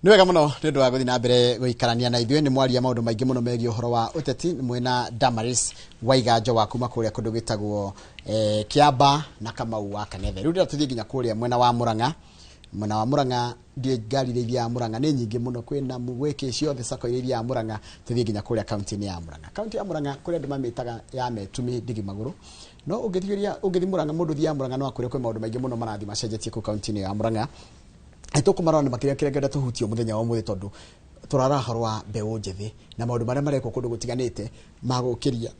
Niwega muno ndu wa guthi na mbere guikarania na ithuĩ ni mwaria maundu maingi muno megie uhoro wa uteti mwena Damaris Waiganjo wa kuma kuria kundu gitagwo Kiamba na Kamau wa Kanethe. Riu ndira tuthie nginya kuria mwena wa Murang'a. Mwena wa Murang'a ndie ngari iria ya Murang'a ni nyingi muno kwina mugwiki ciothe sako iria ya Murang'a. Tuthie nginya kuria county ni ya Murang'a. County ya Murang'a kuria andu mamitaga ya Metumi Ndigi Maguru. No ugithi Murang'a mundu thia Murang'a no akuria kwe maundu maingi muno marathi macenjetie ku county ni ya Murang'a. Tukumarona makiria kirengenda tuhutio muthenya wa muthi tondu turara harwa mbeu njethi na maundu maria mareko kundu gutiganite magukiria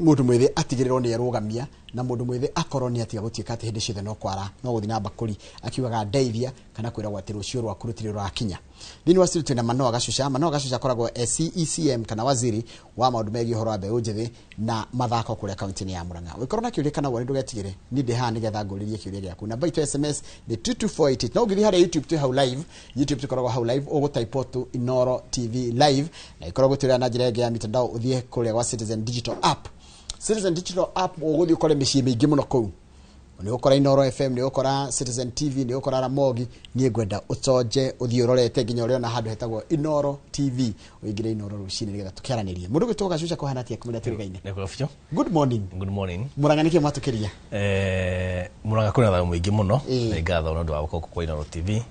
mundu mwithi atigirirwo ni arugamia na mundu mwithi akorwo ni atiga gutika ati hindi ciothe no kwara no guthi na bakuri akiugaga ndeithia kana kwira gwati rucio rwa kurutire rwa kinya thini wa siritu na Manoa Gacusha koragwo CECM kana waziri wa maundu megie horo wa mbeu njethi na mathako kuria county ya Murang'a wikorwo na kiuria kana wari ndugetigire ni ndi ha nigetha nguririe kiuria giaku namba itu SMS ni 22488 no ngithi hari YouTube tu how live YouTube tukoragwo how live ugu type tu Inoro TV live na ikoragwo turia na njira ya mitandao uthie kuria gwa Citizen Digital App uguthi ukore micii mingi muno kuu ni ukora Inoro FM ni ukora Citizen TV ni ukora Ramogi ni ngwenda utoje uthie urorete nginya uri na handu hetagwo Inoro TV uingire Inoro rucini nigetha tukiaranirie mundu gitwo Gacusha ko hana tie kumenya turigaine good morning Murang'a niki mwatukiria Murang'a kuna thayo mwingi muno na ngatho ndu wa gukoko kwa Inoro TV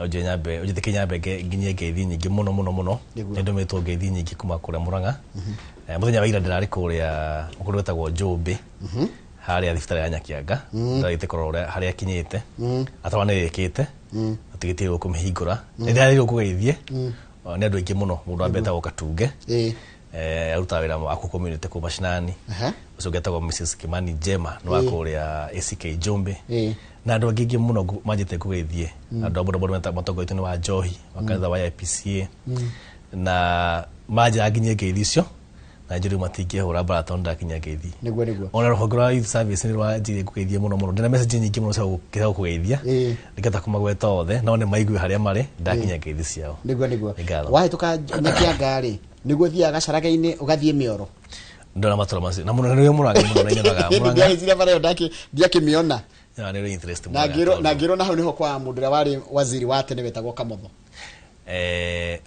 uje nyambe nginya ngeithi nyingi muno ndu metwo ngeithi nyingi kuma kuria Murang'a muthenya wa ira ndirari kuria ukundu wetagwo Njumbi haria thibitari ya Nyakianga ndarite korora haria kinyite atwa nirikite atigitire gukumihingura ndirari gukugeithie ni andu ingi muno mundu ambeta gukatunge aruta wira wa ku community ku mashinani ucio getagwo Mrs Kimani Jema no akuria ACK Njumbi na andu ingi muno majite kugeithie andu abodo matogoito ni wa Johi wakanza wa IPCA na maja aginye geithicio na njuri matingie hura baraton ndakinya ngeithi niguo ona rohogora youth service ni rwa njiri kugeithia muno ndina message nyingi muno cia gukira kugeithia nikata kumagweta othe no ne maigwe haria mari ndakinya ngeithi ciao niguo wahituka Nyakianga ri niguo thia gacaraga-ini ugathie Mioro ndona matura masi na muno ni Murang'a muno na nyonaga Murang'a ndia bare ndiakimiona na ni interest na ngiro na hau niho kwa mundu ria wari waziri wa tene wetagwo Kamotho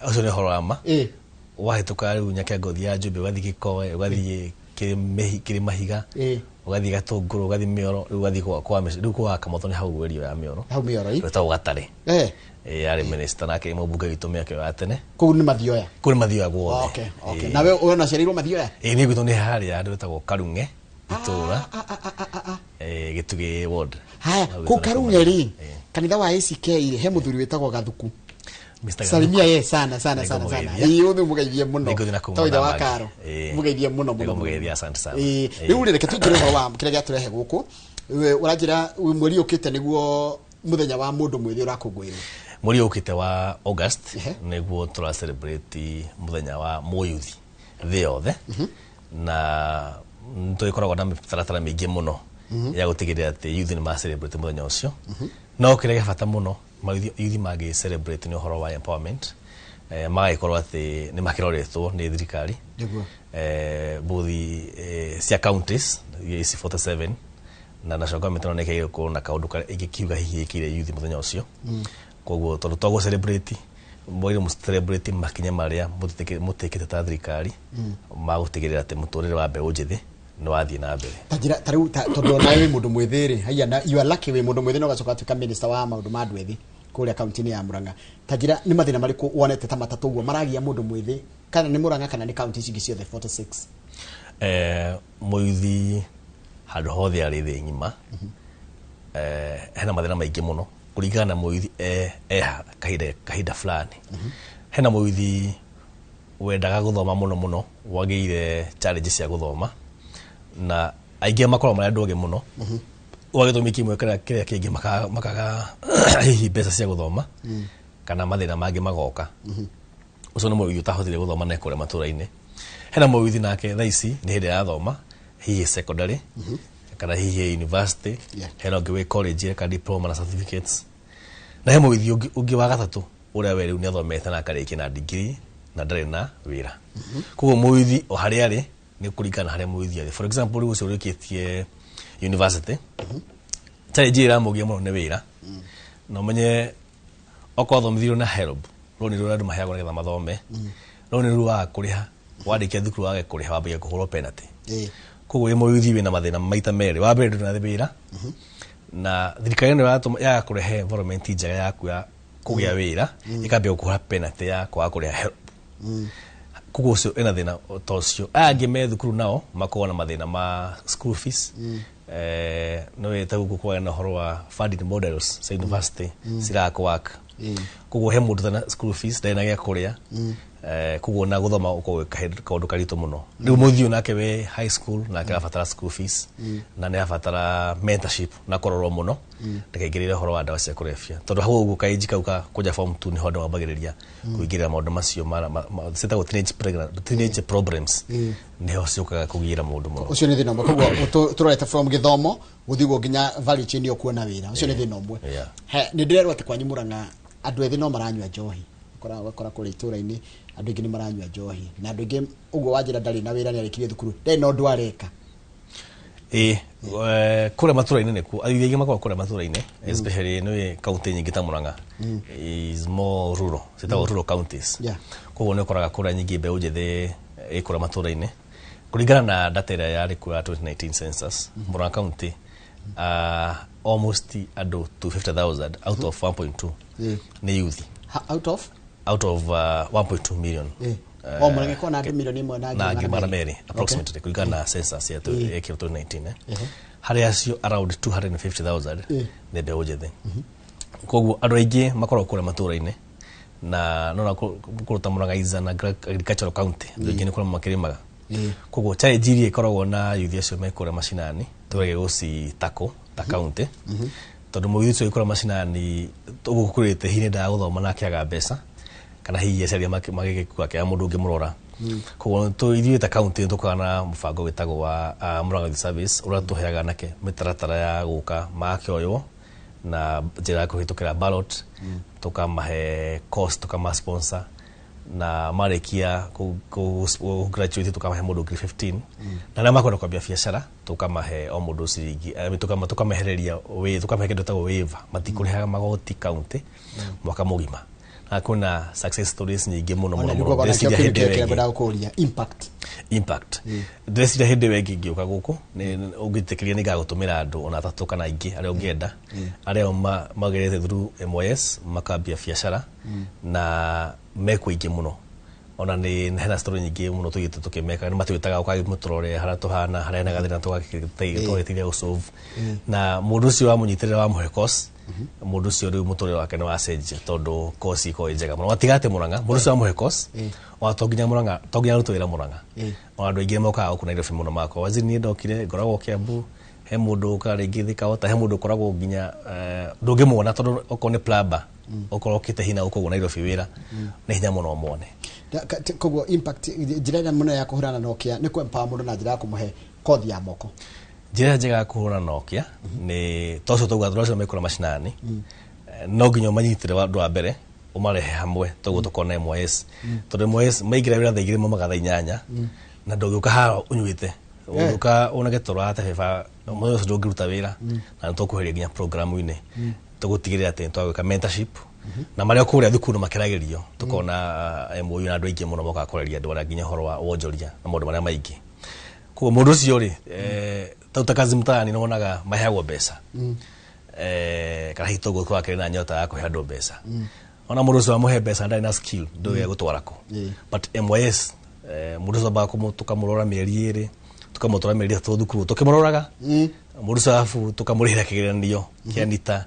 ucio ni horama wahituka riu Nyakianga thia Njumbi ugathi Gikoe ugathi kiri mahiga ugathi Gatunguru ugathi Mioro ugathi kwa Kamotho ni hau werio ya Mioro weta ugatare ari minister nake mubunge witu miake wa tene ku ni mathioya guothe okay nawe uona ciarirwo mathioya ni gwitu ni haria andu wetagwo Karunge itura gitugi ward haya ku Karunge ri kanitha wa ACK ire he muthuri wetagwo Gathuku salimia ye sana iyo ni mugeithie muno toida wa Karo mugeithie muno mugeithie asante sana riu reke tugire ho wa kire gya turehe guku urajira mweri ukite niguo muthenya wa mundu mwithi urakungwirwo mweri ukite wa August niguo tura celebrate muthenya wa muyuthi thi yothe na tuikoragwo na mitaratara mingi muno ya gutigirira ati youth ni ma celebrate muthenya ucio no kire gabata muno youth magi celebrate ni horo wa empowerment magaikorwo ati ni makiroretwo ni thirikari niguo bothi cia counties is 47 na national government no neke ko na kaundu igikiuga hihikire youth muthenya ucio koguo tondu twago celebrate mwiri mu celebrate makinya maria mutekete ta thirikari magutigirira ati muturire wa mbeu njithi no wathie na mbere tariu tondu nawe mundu mwithiri haya na you are lucky we mundu mwithiri no gacoka tuka minister wa maundu ma ndwethi kuria county ni ya Murang'a tajira ni mathina mariku wonete ta matatu uguo maragia mundu mwithi kana ni Murang'a kana ni county cingi ciothe 46 muithi handu hothe ari thi ngima hena mathina maingi muno kuringana muithi kahida fulani hena muithi wendaga guthoma muno wageire challenges cia guthoma na aingi makoro mara ndoge muno wagithumi kimwe kana kiria kingi makaga hihi mbeca cia guthoma kana mathina mangi magoka ucio ni muithi utahotire guthoma na kure matura-ini hena muithi nake thaici ni hindi ya thoma hihi secondary kana hihi university hena ngiwe college kana diploma na certificates na he muithi ungi wa gatatu uria we riu ni athomete na kariki na degree na ndari na wira kugo muithi o haria ri ni kuringana haria muithi ari for example riu ucio urikitie university challenge ira mugia muno ni wira no menye okothomithio na HELB roni rura ndu maheagwo nigetha mathome roni rura kuriha warikia thukuru wage kuriha wambagia kuhurwo penalty koguo imo yuthi wina mathina maita meri wa mbere na thibira na thirikari ni ya kurehe environment njega yaku ya kugia wira ikambia kuhura penalty ya kwa kuriha help koguo cio ena thina tocio angi me thukuru nao makona mathina ma school fees no etaguko kwa na horo wa funding models sa university sirakwaka koguo he mundu thana school fees ndena gya kuria koguo na guthoma uko kaundu karito muno riu muthio nake we high school na kirabatara school fees na ne abatara mentorship na kororo muno ndikaingirira horo wa ndawa cia kurefia tondu hau uguo kaiji kauka kuja form 2 ni hondo wambagiriria kuingirira maundu macio setago teenage problems ne hocokaga kugira mundu muno ucio ni thina mwe koguo turorete from githomo guthigwo nginya value chain yo kuona wira ucio ni thina mwe ni ndirerwa ati kwanyu Murang'a andu ethi no maranywa njohi kora kuri itura-ini andu ingi ni maranywa njohi na andu ingi uguo wanjira ndari na wira ni arikirie thukuru no ndu areka kura matura-ini niku athithigi makwa kura matura-ini especially no county nyingi ta Murang'a is more rural setago rural counties koguo ni koraga kura nyingi mbeu njithi ikura matura-ini kuringana na data ira yari kura 2019 census Murang'a county almost andu 250,000 out of 1.2 ni youth out of 1.2 million Murang'a kona andu milioni imwe na ngimara meri approximately kuringana na census ya 2019 hari acio around 250,000 ni mbeu njithi koguo andu aingi makorwo kura matura-ini na nona kuruta Murang'a izana agricultural county andu aingi ni kura makirimaga koguo challenge iria ikoragwo na youth acio mekura macinani turege guci tako ta county tondu mugithi ucio ikura macinani tugukurite hine nda guthoma na kiaga mbeca kana hihi aciari magigikua kia mundu ungi murora koguo tu ithuĩ ta county tukoragwo na mubango witagwo wa Murang'a Youth Service uria tuheaga nake mitaratara ya guka makioywo na njira ya kuhitukira ballot tukamahe cost tukama sponsor na marikia ku graduate tukamahe mundu 15 na na makwenda kwambia biashara tukamahe o mundu ciringi tukamahereria we tukamahe kindu ta waiver matikurihaga magoti county mwaka mugima na kuna success stories nyingi muno muno impact ndresira hindi wengi ngiuka guku ni ungitekeria ni gagutumira andu ona tatu kana ingi aria ungienda aria magerete through MYS makambia biashara na mekuingi muno ona ni hena story nyingi muno tugite tukimeka ni matwitaga ukagi muturore hara tuhana hara na gathina tugakiteithia usolve na mundu ucio wa munyitirira wa muhekos mundu ucio riu muturire wake ni wacenjia tondu kosi ko njega muno watigate Murang'a mundu ucio wa muhekos watonginya Murang'a tonginya rutuwira Murang'a andu aingi mokaga ku Nairobi muno mako waziri ni ndokire ngoragwo Kiambu he mundu ukaringi thika ota he mundu koragwo nginya ndungimwona tondu oko ni plumber okoro kite hina uko Nairobi wira ni hinya muno muone koguo impact njira muno ya kuhurana Nokia ni kwempa mundu na njira ya kumuhe kothi ya moko njira njega ya kuhurana Nokia ni toso tuga throso mekora macinani no nginya manyitire wandu wa mbere umarehe hamwe togo tukona MYS tondu MYS maigira wira thaigire magatha inyanya na ndogiuka haro unyuite uka unagetorwa ata heva moyo ndogiruta wira na tukuheria nginya programu-ini tugutigirira ati twagwika mentorship na maria kuria thukuru makeragerio tukona MOU na andu aingi muno moka kureria andu aria nginya horo wa wonjoria na maundu maria maingi kuo mundu ucio ri tautakazi mtaani nonaga maheagwo mbeca kana hitogo kwake na nyota yako heado mbeca ona mundu ucio amuhe mbeca ndari na skill ndoge gutwarako but MYS mundu ucio bako tukamurora mieri iri tukamutwara mieri ithatu thukuru tukimuroraga mundu ucio afu tukamurihira kigeranio kianita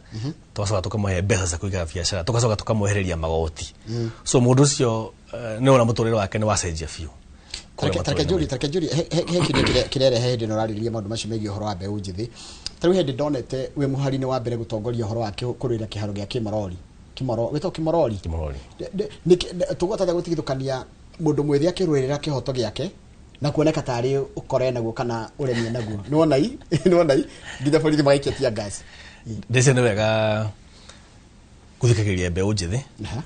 twacoka tukamuhe mbeca cia kuiga biashara tugacoka tukamuhereria magoti so mundu ucio ni ona muturire wake ni wacenjia biu Tareke juri he kinde kirere hindi no rariria maundu macio megie horo wa mbeu njithi tariu hindi ndonete we muhari-ini wa mbere gutongoria horo wa kurira kiharo gia kimoro wito kimorori tugwata gutigithukania mundu mwithi akirwirira kihoto giake na kuoneka tari ukore naguo kana uremie naguo ni wonai nginya borithi magaikia gas ndese ni wega kuthikagiria mbeu njithi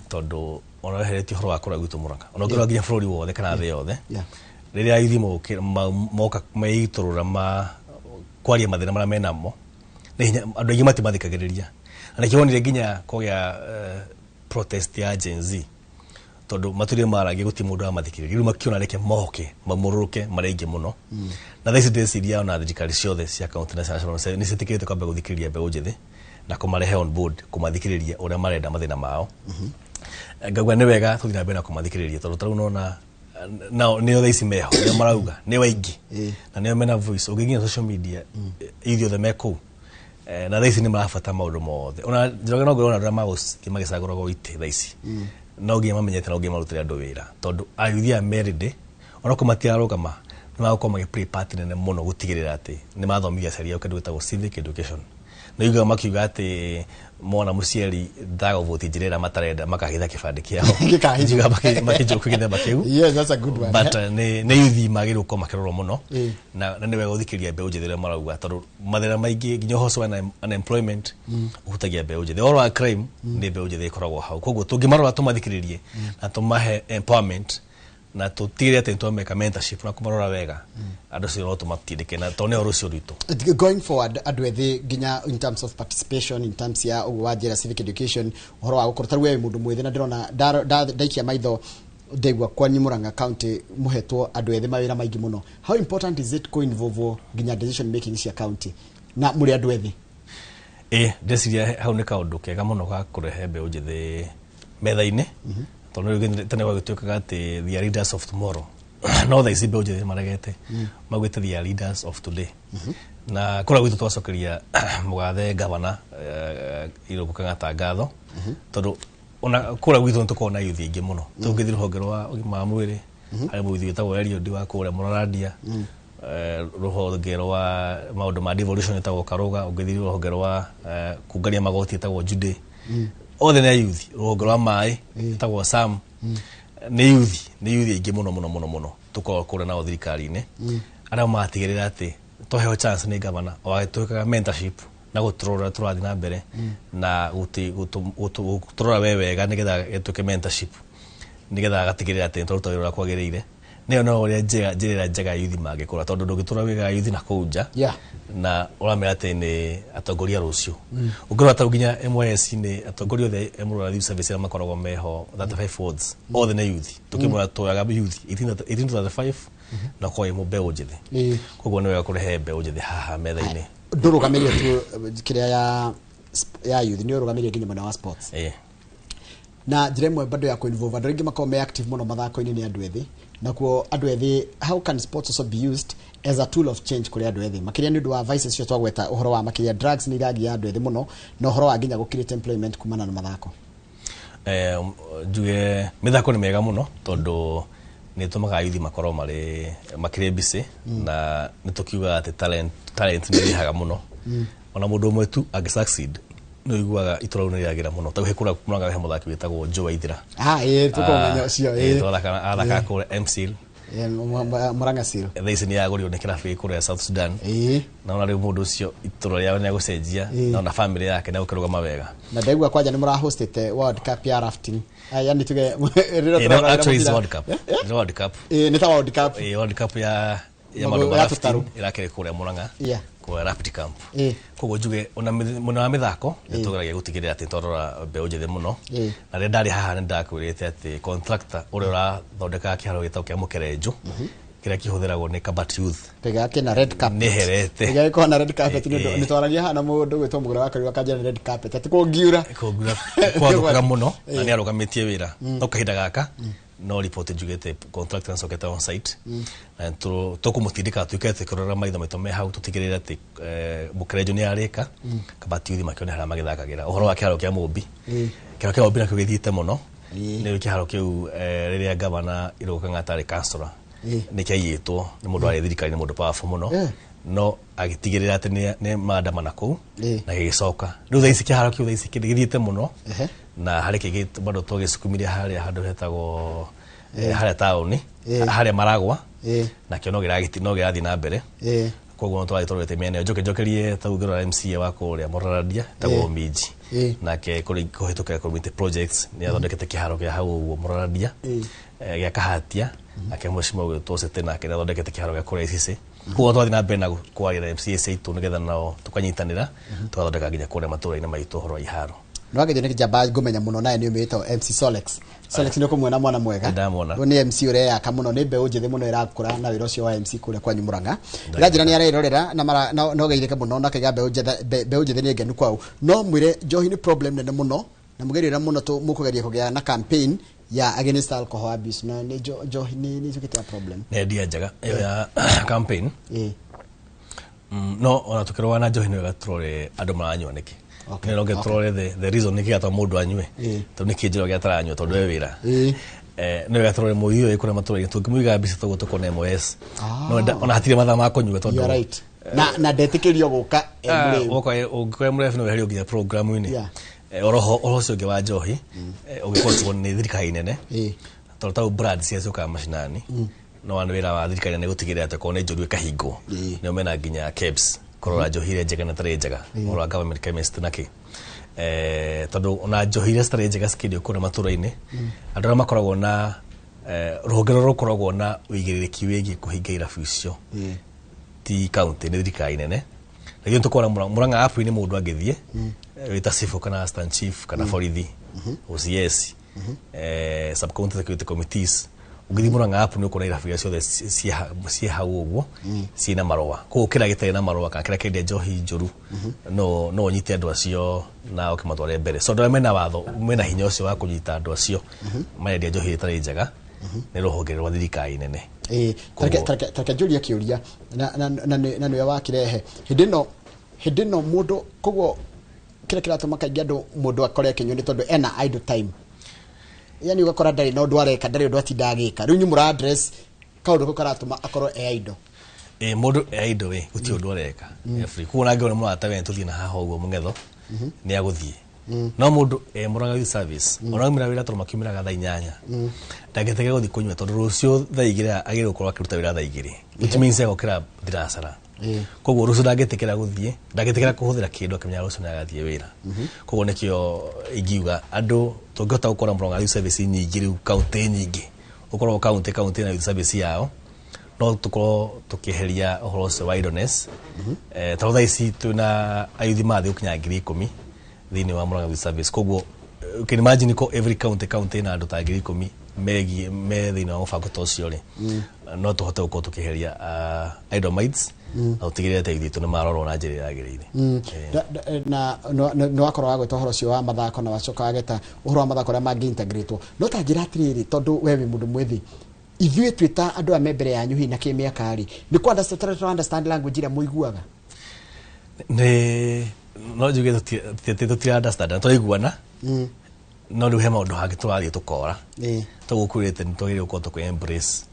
tondu ona hereti horo wa kura gwitu Murang'a ona ngirwa nginya bururi wothe kana thi yothe riria ithimo moka meiturura ma kwaria mathina maria menamo ni hinya andu aingi matimathikagiriria na kionire nginya kugia protest ya Gen Z tondu maturia maragi guti mundu amathikiriria riu makiona reke mohoke mamururuke marenge muno na thaici ndeciria ona thirikari ciothe cia county national ni citikirite kwamba guthikiriria mbeu njithi na kumarehe on board kumathikiriria uria marenda mathina mao ngagwa ni wega tuthina mbere na kumathikiriria tondu tarau nona nao nio thaici meho nio marauga ni waingi na nio mena voice ugingia social media ithio the meko na thaici ni marabata maundu mothe ona Njoroge no ngorona ndura magusiki magisaguragwo ite thaici no nginya mamenyete no nginya marutire andu wira tondu ayuthia meride ona kumatiarugama ni magukoma play part nene muno gutigirira ati ni mathomithia caria kindu gitagwo civic education no yuga makiuga ati mona muciari ndaga voti njirira matarenda makahitha kibande kiao ngiga makijoku githe makiu yes that's a good one but ne yuthi magiru ko makiroro muno na ni wega guthikiria mbeu njithire marauga tondu mathira maingi nginya hoso na unemployment uhutagia mbeu njithire all crime ni mbeu njithire koragwo hau koguo tungimarora tumathikiririe na tumahe empowerment na tutire ati twameka mentorship na kumarora wega andu cio no tumatindike na tone orucio rwito going forward adwethi ginya in terms of participation in terms ya wajira civic education horo wa gukorwo we mundu mwithi na ndirona daikia maitho ndegwa kwani Murang'a county muhetwo adwethi mawira maingi muno how important is it going involve ginya decision making cia county na muri adwethi ndeciria hau ni kaundu kega muno ga kurehe mbeu njithi metha-ini tondu tene gwagituikaga ati the leaders of tomorrow no thaici mbeu njithi maregete magwite the leaders of today na kura gwitu twacokeria mugathe gavana Irungu Kang'ata ngatho tondu ona kura gwitu ntukona yuthi ingi muno tungithira ruhonge rwa ugima wa mwiri hari muthi witagwo Elio ndi wa kuria Muraradia ruhonge rwa maundu ma devolution tagwo Karuga ungithira ruhonge rwa kungania magoti tagwo Jude othe ne yuthi ruhonge rwa mai tagwo Sam ne yuthi ingi muno tukora kura na thirikari-ini aria matigirira ati toheo chance ni gavana wagituikaga mentorship na guturora turathi na mbere na guturora wega nigetha gituike mentorship nigetha gatigirira ati turuta wira kwagirire neo no uria njira njega yuthi mangikura tondu ndugitura wiga yuthi na kuja na uramira ati ni atongoria rucio ukirwa ta nginya MYS ni atongoria othe emurora youth service na makoragwo meho 35 wards othe ne youth tukimura toyaga youth 1835 na kwa mbeu njithi koguo ni wega kurehe mbeu njithi haha metha-ini ndurugamiria tu kiria ya youth ni urugamiria nginya mwana wa sports na njira imwe bado ya kuinvolve andu ringi makome active muno mathako-ini ni andu ethi na kuo andu ethi how can sports also be used as a tool of change kuri andu ethi makiria ni ndu wa vices cio twagweta uhoro wa makiria drugs ni iragi ya andu ethi muno na uhoro wa nginya gukirite employment kumana na mathako njuge mithako ni mega muno tondu ni tumaga yuthi makorwo makire busy na nitukiuga ati talent ni rihaga muno ona mundu umwe tu agi succeed no iguaga iturau ni yagira muno tagu hekura Murang'a he muthaki witagwo Joe Waithira tukomenya cio twalaka athaka ku MCL Murang'a Seal thaici ni yagurio ni kirabu kuria South Sudan na ona riu mundu ucio ituro yao ni agucenjia na ona family yake ni gukirugama wega na ndaigua kwanja ni murahostete World Cup ya rafting yani tuge actually is World Cup World Cup ni ta World Cup World Cup ya maundu ma rafting irakire kuria Murang'a kwa rapid camp koguo njuge ona muno wa mithako nitugeragia gutigirira ati torora mbeu njithi muno na ria ndari haha ni ndakwirite ati contractor uria urathondeka kiharo gitau kia Mukerenju kiria kihuthiragwo ni Kabat Youth tegake na red carpet ni herete tegake na red carpet ni twaragia hana mundu gwitwo mugura wa kariwa kanja red carpet ati kungiura kwa muno na ni arugamitie wira no kahinda gaka no report njugete contractor nsoketa on site na tukumutindika tukete kurora maitho maito me hau tutigirira ati Mukerenju ni arika Kabat Youth makione hara magithakagira uhoro wa kiharo kia Mumbi kiharo kia Mumbi na kugithiite muno ni kiharo kiu riria gavana Irungu Kang'ata ari councillor ni kiayitwo ni mundu ari thirikari ni mundu powerful muno no agitigirira ati ni maandamana kuu na gicoka riu thaici kiharo kiu thaici githiite muno na hari kigit bado tugisukumiria hari handu hetagwo hari tauni hari Maragwa na kio no girathi na mbere koguo no twagitwarite miene njokerie taugirora MCA wa kuria Muraradia tagwo Miji nake kuhitukira community projects ni athondekete kiharo kia hau Muraradia gia Kahatia nake mheshimiwa gwitwosete nake athondekete kiharo gia kuria Icisi koguo twathi na mbere na kwarira MCA saitu nigetha nao tukanyitanira tugathondeka nginya kuria matura-ini maitu horo iharo no agithine kijamba ngumenya muno naye ni umito MC Solex ni kumwena mwana mwega ni MC ure aka muno ni mbeũ njĩthĩ muno irakũra na wĩra ũcio wa MC kũrĩa kwa Nyumuranga gajira ni arerorera na no geirike muno na kiga mbeũ njĩthĩ ni ngenu kwao no mwire njohi ni problem nene muno na mugerera muno tu mukugeria kugea na campaign ya against alcohol abuse na ni njohi ni tukita problem ne dia njaga iyo ya campaign no ona tukirwa na njohi ni gatrore andu maranywa niki okay no getrore the reason niki ata mundu anywe to niki njiro gataranywa tondu we wira no gatrore muiyo ikura matura tungimuiga mbisa tugo tukone MOS no ona hatire matha ma kunywa tondu you right na ndetikirio guka ukwe mrefu no heri nginya program ini oroho cio ngi wa njohi ugikorwo ni thirikari nene tondu tau brand ciacoka mashinani no wana wira wa thirikari nene gutigirira ati kone njorue kahingo ni omena nginya KEBS korora njohire njega na tare njega korora government chemist naki tondu ona njohire tare njega skidio kuna matura-ini andu ara makoragwo na ruhongero rukoragwo na uigĩrĩrĩki wĩgiĩ kũhinga irabu icio ti county ni thirikari nene rĩngĩ tukora Murang'a app ni mundu angĩthie wita civil kana assistant chief kana borithi OCS sub county security committees ugithi Murang'a app ni ukora irabu ciothe cie hau uguo ciina marũa ko kira gitari na marũa kana kira kende njohi njuru no nyite andu acio na okimatware mbere so ndo mena watho mena hinya ucio wa kunyita andu acio maendia njohi itari njega ni ruhonge rwa thirikari nene tareke julia kiuria na nĩ wakirehe hindi no mundu koguo kira tumakaingia andu mundu akore kinyoni tondu ena idle time yani ugakora ndari no ndwareka ndari ndo atinda agika riu nyumura address kaundu karatuma akorwo idle mundu idle guti undu areka free kuona ngiona mu atawe tuthie na haha uguo mungetho ni aguthie no mundu Murang'a Youth Service ona mira wira toro makimiraga thaa 8 ndagetege guthi kunywa tondu rucio thaa 2 agire gukorwo akiruta wira thaa 2 which means egokira thirasara koguo rucio ndagetekera guthie ndagetekera kuhuthira kindu akimenya rucio na agathie wira koguo nikio ingiuga andu tungota gukora Murang'a Youth Service nyingi riu county nyingi ukorwo county na youth service yao no tukorwo tukiheria uhoro ucio wa idleness tondũ thaa ici tuna ayuthi mathi ukinya 10,000 thini wa Murang'a Youth Service koguo you can imagine ko every county na andu ta 10,000 me thini wa mubango ta ucio ri no tuhote gukorwo tukiheria idle mites na utigirire ta ithitu ni marorwo na njira yagirire na no wakorwo wa gweta uhoro ucio wa mathako na wacoka wageta uhoro wa mathako ra mangi integrate no ta njira atiriri tondu wewe mundu mwethi ithuĩ twita andu a membere yanyu hi na kĩmĩaka ri ni ku understand language ira muiguaga ne no juge tutira understand to iguana no riu he maundu hangi turathie tukora tugukurite ni twagire gukorwo tuku embrace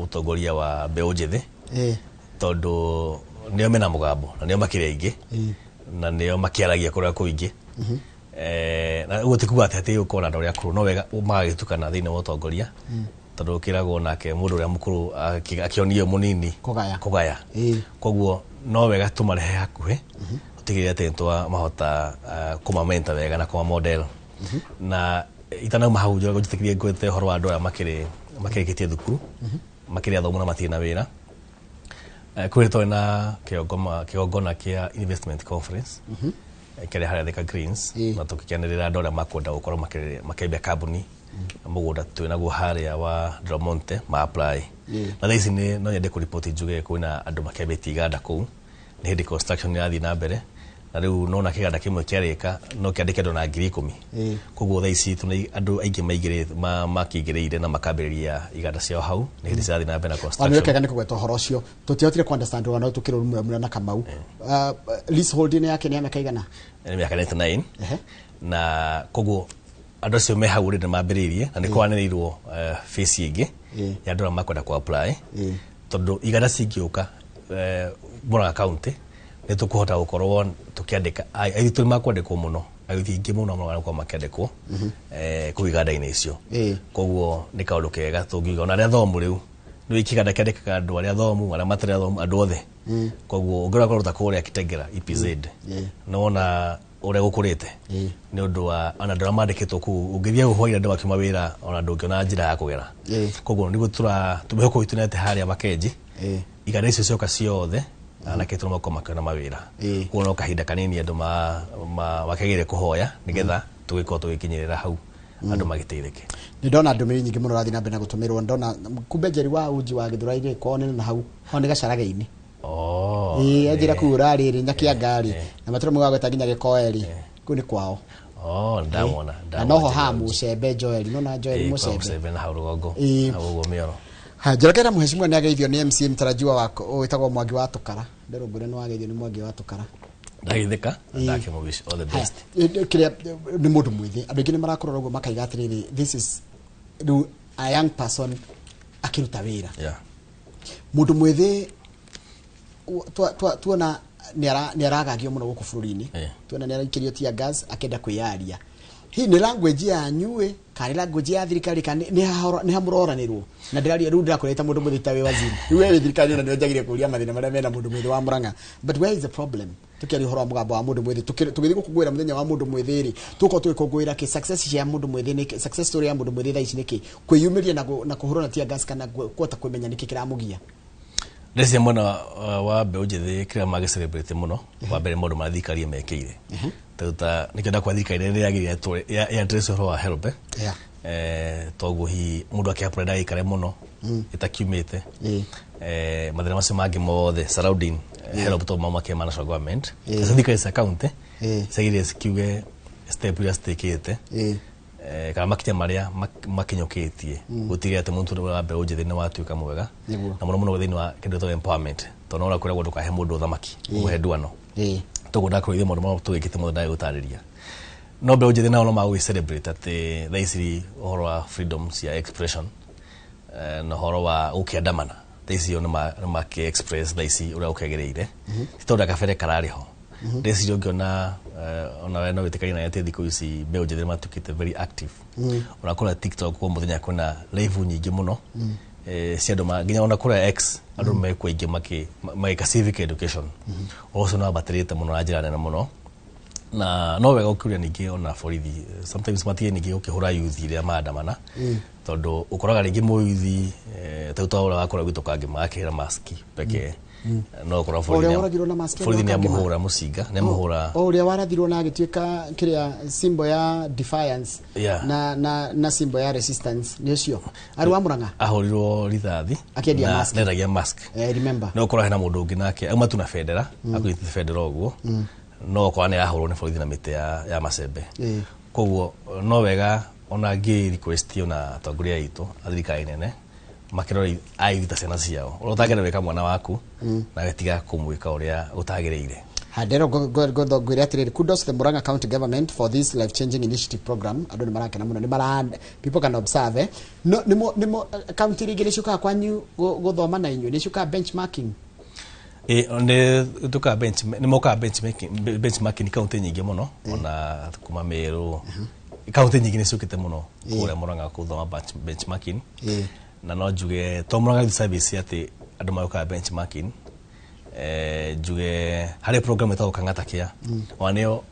utongoria wa mbeũ njĩthĩ tondu nio mena mugambo na nio makire aingi na nio makiaragia kuria kuingi na gutikuga ati ukora andu aria akuru no wega magagitukana thini wa utongoria tondu kiragwo nake mundu uria mukuru akionio munini kugaya koguo no wega tumarehe hakuhe utigire ati ntwa mahota kumamenta wega na kuma model na itana mahaujo gutikirie gwete horo andu aria makirikitie thukuru makiri athomo na matina wira kwirito na kiogona kia investment conference kile haria Thika Greens na tukikianirira andu aria makwenda gukorwo makibia kambuni mugunda twinaguo haria wa Dromonte ma apply na thaici ni no nyende ku report njuge kwina andu makebetie iganda kuu ni hindi construction yathi na mbere na riu no na kiganda kimwe kiarika no kiandike ndo na 10,000 koguo thaici tuna andu aingi maigire makigireire na makambiriria iganda ciao hau ni hindi ciathi na mbere na construction ani kega ni kugweta horo ucio tutihotire ku understand wana tukiro rumwe na Kamau leaseholding yake ni miaka igana ni miaka 99 na koguo andu acio me hau ri mambiririe na ni kwaniriirwo face ingi ya andu makwenda ku apply tondu iganda cingiuka Murang'a county ni tukuhota gukorwo tukiandika aitu makwandikwo muno aitu ingi muno Murang'a kwa makendekwo ku iganda-ini icio koguo ni kaundu kega tungiuga na ria thomu riu ni ikiganda kiandikaga andu aria thomu aria matari thomu andu othe koguo ungira korwo ta kuria Kitengela EPZ nona uria gukurite ni undu wa ana ndara mandikitwo ku ungithia guhoira ndu akiuma wira ona ndungiona njira ya kugera koguo ni gutura tumehoko itunete haria makenji iganda icio cioka ciothe anake tu mako makona mawira kuona kahinda kanini andu wakagire kuhoya nigetha tugiko tugikinyirira hau andu magiteithike ni ndona ndumiri nyingi muno rathi na mbere gutumirwo ndona kumbe Njeri wa uji wa Githuraire ko nene na hau ho ni gacarage-ini ajira kura riri nyakia ngari na matoro mugagwe taginya gikoeri kuni kwao ndamona na noho ha Mucembe Joel nona Joel Mucembe na harugongo hawo mioro Njerekera muheshimiwa ni ageithio ni MC mtarajiwa wako witagwo Mwangi wa Tukara nderugure no ageithio ni Mwangi wa Tukara ndagithika ndake mu wish all the best kiria ni mundu mwithi andu ingi ni marakorwo uguo makaiga atiriri this is a young person akiruta wira mundu mwithi tuona ni aragagio muno guku bururi-ini tuona ni araikirio tia gas akenda kwiyaria hii ni language ya nyue kari language ya thirikari kana ni hamuroranirwo na ndiraria ru ndirakureta mundu muthita we waziri we thirikari na nĩonjagire kuria mathina maria mena mundu mwithi wa Murang'a but where is the problem tukiari horo mugambo wa mundu mwithi tugithi gukungwira muthenya wa mundu mwithiri tuko twikungwira ki success ya mundu mwithi ni success story ya mundu mwithi tha ici niki kwiyumiria na kuhurana tia gas kana kwota kwimenya niki kiramugia Rese mwana wa mbeũ njĩthĩ kĩrĩa magĩcelebrate mũno wa mbere maũndũ marĩa thirikari ĩmekĩire tuta nikenda kwa thirikari nĩ yagĩrĩire ya address ũhoro wa HELB toguo hi mũndũ akĩapply ndaikare mũno ĩtakiumĩte mathĩna macio mangĩ mothe surrounding HELB to mama kĩama national government thirikari cia county ciagĩrĩire cikiuge step iria citikĩte kana makinya maria makinyũkĩtie gũtigĩra atĩ mũndũ wa mbeũ njĩthĩ nĩ watuĩka mwega na mũno mũno thĩinĩ wa kĩndũ ta empowerment tondũ no ũrakwĩragwo ndũkahe mũndũ thamaki ũmũhe ndwano toguo ndakwĩrithia maũndũ marĩa tũgĩkĩte mũndũ ndagĩgũtarĩria no mbeũ njĩthĩ nao no magũgĩcelebrate atĩ thaa ici ũhoro wa freedom cia expression na ũhoro wa gũkĩandamana thaa icio nĩ makĩ-express thaa ici ũrĩa ũkĩagĩrĩire ti tondũ kabere kararĩ ho ndeciria ũngĩona ona we no wĩtĩkanie na atĩ thikũ ici mbeũ njĩthĩ matuĩkĩte very active ũrakora TikTok kwa mũthenya kwĩna live nyingĩ mũno cia andũ nginya ona kũrĩa X andũ mekwo aingĩ magĩka civic education ũcio no abatĩrĩte mũno na njĩra nene mũno na no wega ũkĩũria ningĩ ona borithi sometimes matige ningĩ ũkĩhũra youth iria maandamana tondũ ũkoraga rĩngĩ mũyuthi tauta ũrĩa wakora gwitũ kangĩ makĩhera mask pekee no korwo borithi nĩ amũhũra mũcinga nĩ amũhũra ũrĩa warathirwo na agĩtuĩka kĩrĩa symbol ya defiance na symbol ya resistance nĩ ũcio arĩ wa Murang'a ahũrirwo rithathi akĩendia mask nendagia mask remember no korwo hena mũndũ ũngĩ nake auma tu na bendera akũnyitĩte bendera ũguo no korwo nĩ ahũrwo nĩ borithi na mĩtĩ ya macembe koguo no wega ona ngĩ request ona atongoria aitũ athirikari nene makĩrora aithita ciana ciao ũrotagĩra wĩka mwana waku na gatiga kũmwĩka ũrĩa ũtagĩrĩire Handero go gwire atiriri kudos to the Murang'a County Government for this life changing initiative program ando ni marakena muno ni mara people can observe no nimo county rigire shuka kwanyu guthoma na inyu ni shuka benchmarking ne tuka ni moka benchmarking county nyingi muno ona kuma Meru county nyingi ni shukite muno kure Murang'a kuthoma benchmarking na no njuge to Murang'a service ati andu mayoka benchmarking njuge hari program ĩtagwo Kang'ata Care waneo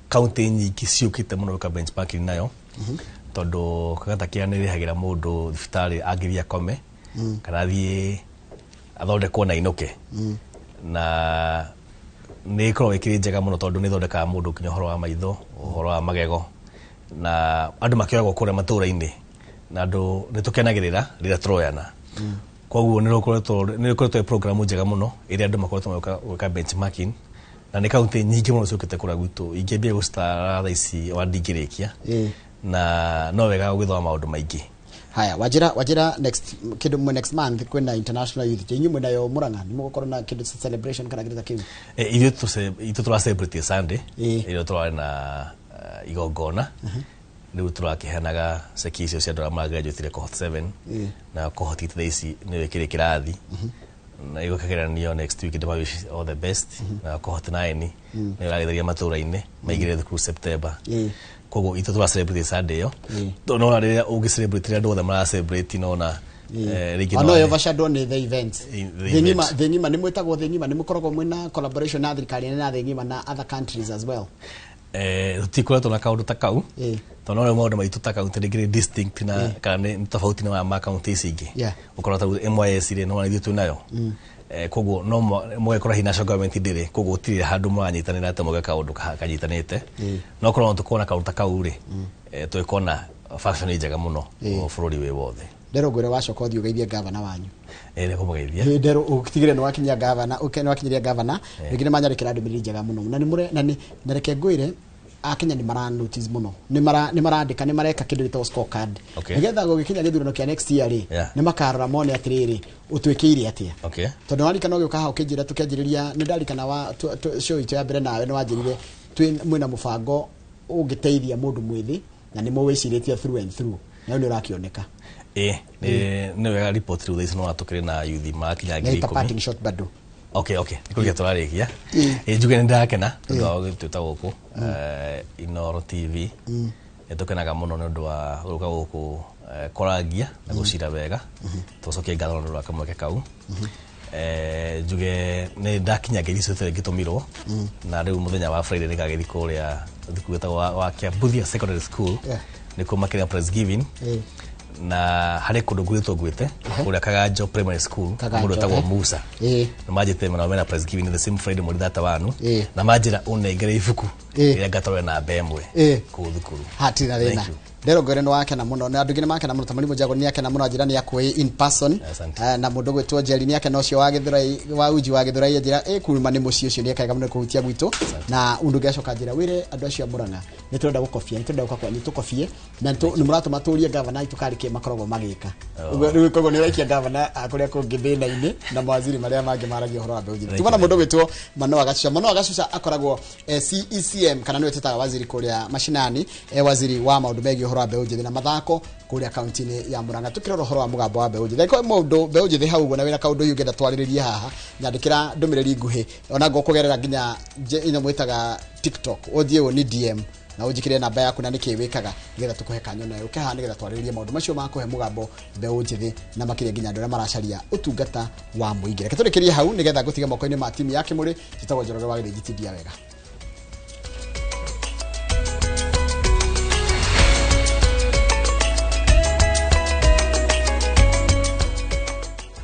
county nyingi ciũkĩte mũno gwĩka benchmarking nayo tondũ Kang'ata Care nĩ ĩrĩhagĩra mũndũ thibitarĩ angĩthiĩ akome kana athiĩ athondekwo na inũke na nĩ ĩkoragwo ĩkĩrĩ njega mũno tondũ nĩ ĩthondekaga mũndũ nginya ũhoro wa maitho ũhoro wa magego na andũ makĩoyagwo kũrĩa matũũra-inĩ na andũ nĩ tũkenagĩrĩra rĩrĩa tũroyana koguo nĩ rũkoretwo program njega mũno ĩrĩa andũ makoretwo gwĩka benchmarking na nĩ kaunti nyingĩ mũno ciũkĩte kũrĩa gwitũ ingĩambia gũcitara thaa ici ndingĩrĩkia na no wega gũgĩthoma maũndũ maingĩ haya wajira next month kwenda international youth day nyume nayo Murang'a ni mũgũkorwo na kĩndũ celebration kana kĩndũ ta kĩu ithuĩ tũra celebrate Sunday ĩrĩa tũrarĩ na igongona rĩu tũrakĩheanaga ceki icio cia andũ arĩa maragraduatire cohort 7 na cohort thaa ici nĩ wĩkĩrĩ kĩrathi na igũkĩgeranio next week ndĩma wish all the best na cohort 9 nĩ ĩragĩtheria matũũra-inĩ maigĩrĩre thukuru September koguo itũ tũra celebrate Sunday ĩyo nona rĩrĩa ũngĩ celebrate rĩrĩa andũ othe mara celebrate nona no yo vashadow ni the event the ngima ni mwetagwo the ngima ni mukoragwo mwina collaboration na thirikari na the ngima na other countries as well tutikoretwo na kaundu ta kau tondũ no maũndũ maitũ ta kaunti rĩngĩ distinct na kana nĩ tofauti na ma kaunti ici ingĩ ũkorwo ta MYS rĩ no ithuĩ twĩ nayo koguo no mwekora hina government ndire koguo tire handu mwanyitanira ate mugeka undu kanyitanite no korwo tukona kauta kauri twikona fashion njega muno bururi we wothe ndero ngwire wacoka uthio geithia gavana wanyu ne kumugeithia ndero utigire no wakinya gavana ukene wakinyiria gavana rĩngĩ nĩmanyarĩkĩra ndũmĩrĩri njega muno na reke ngwire Akenya ni mara notice muno ni marandika ni mareka kindu gitwa scorecard nigetha gugikinya githurano kia next year ni makarora mone atiriri utwikire atia tondu warika no gioka ha ukijira tukenjiriria ni ndarikana wa show itu ya mbere nawe ni wanjirire twi mwina mubango ugiteithia mundu mwithi na ni muwiciritie through and through na ni urakioneka ni wega report through this no atukire na youth makinya ngiri 10 parting shot bado Okay. Kugia turarikia. Njuge ndakena ndo tuta guku Inoro TV. Etukenaga muno ni ndu wa guka guku koragia na gucira wega. Tucoke ngatho ndu wa kamweke kau. Njuge ni ndakinya ngirico tere ngitumirwo na riu muthenya wa Friday ni kagethi kuria thukuru wa Kiambuthia Secondary School. Ni kumakiria press giving. Na hare kundu gwitwo gwite kuria Kaganjo Primary School mundu tagwo Musa na majite mana wena press giving the same Friday muri data wanu na majira unengere ifuku ira gatorwe na bemwe ku thukuru hati na thina ndero ngore no wake na muno na andu ngine make na muno tamani mujago ni yake na muno ajira ni yakwe in person na mundu gwitwo Jerry ni yake no cio wa githurai wa uji wa githurai ajira kuruma ni muci ucio ni yake muno kuhutia gwitu na undu gacoka njira wire andu acio Murang'a ni turenda gukofia ni turenda gukakwa ni tukofie na ni muratu maturie governor itukari makorogo magika ugo kogo ni waikia governor akuria kungi thina-ini na mawaziri maria mangi maragia horo wa mbeujiri tumana mundu gwitwo Manoa Gacuca akoragwo CECM kana ni wetetaga waziri kuria mashinani waziri wa maundu megi horo wa mbeujiri na mathako kuria kaunti-ini ya Murang'a tukirora horo wa mugambo wa mbeujiri ko mundu mbeujiri hau go na wina kaundu yugenda twaririria haha nyandikira ndumiriri nguhi ona go kugerera nginya ino mwitaga TikTok uthie ni DM na ujikire namba yaku na niki wikaga nigetha tukuhe kanyo nayo ukaha nigetha twariririe maundu macio makuhe mugambo mbeu njithi na makiria nginya ndora maracaria utungata wa muingire keturikirie hau nigetha gutiga moko-ini ma timu ya Kimuri tutagwo Njoroge wa Githingithia wega